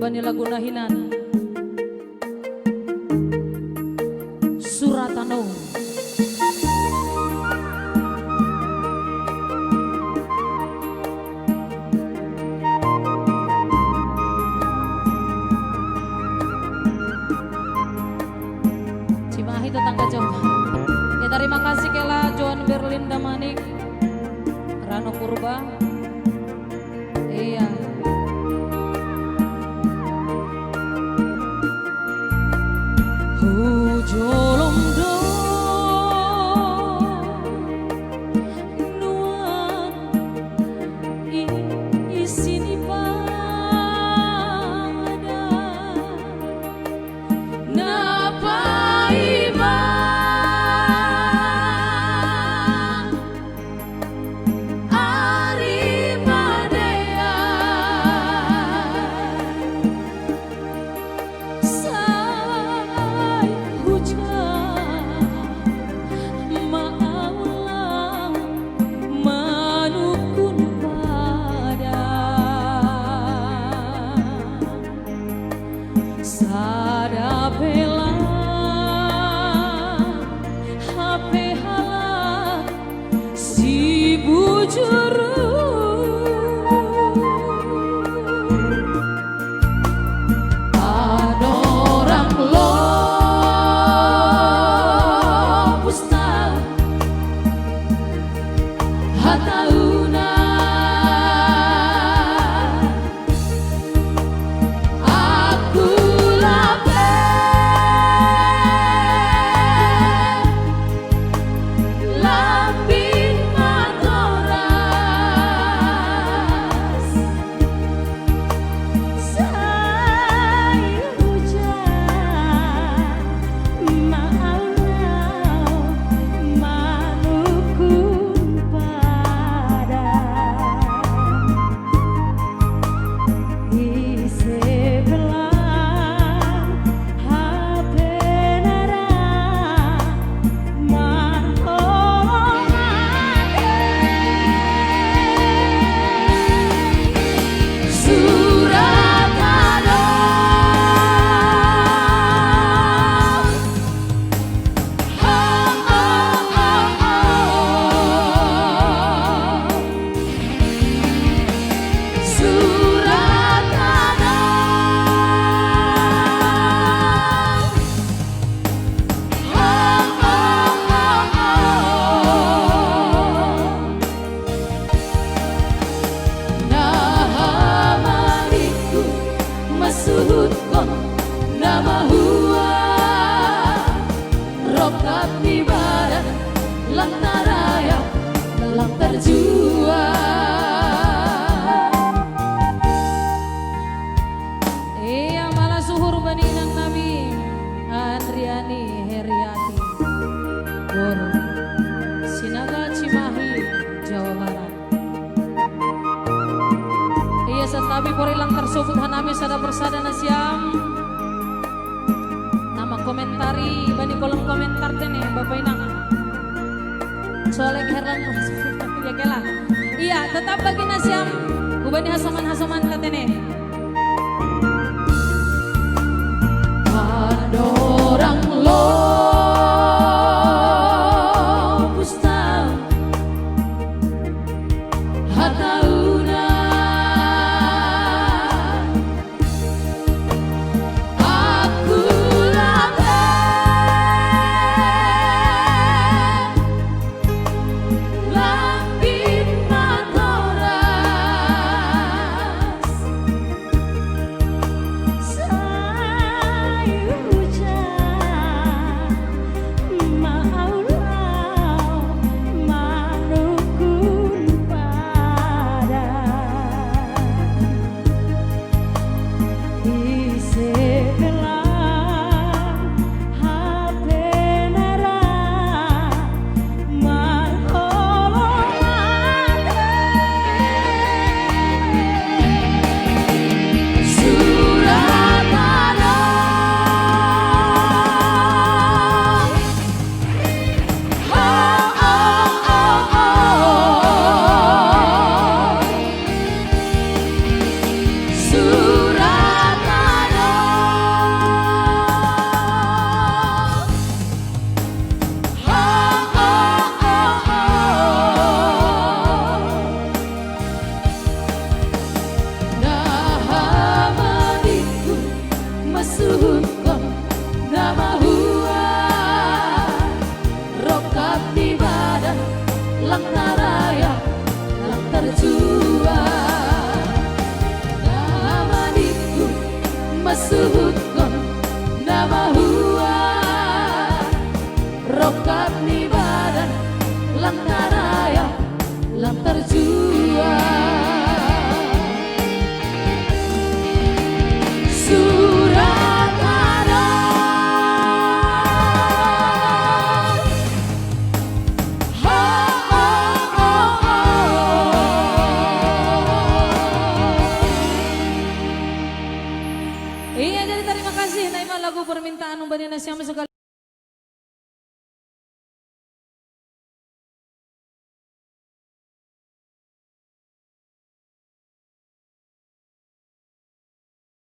Bani Laguna Hinan Suratano Cimahi tetangga jauh. Ya terima kasih Kela Joan Berlin Damanik Rano Purba. Iya Jolong do nuan isini pada napaiba ari padea Sada bela HP halak si bujuru ada orang lo pusta hatauna Suhutkom nama huwa rokat di badan lantaraya dalam terjuang iya malah suhur bani nang nabi Andriani Heriati Goro Sinaga Cimahi Jawa Barat. Iya setabi porilang tersebut hanami sada persada nasiam nama komentari bani kolom komentar tene bapak inang soalnya herlan ya kela iya tetap bagi nasiam ubani hasaman katene ada orang lo pusta hatauna masuhukon nama hua rokat di badan lang naraya lang terjua nama diku masuhukon nama hua rokat di badan lang naraya lang terjua Iya, jadi terima kasih. Nah, lagu permintaan Mbak Nina siapa sekali.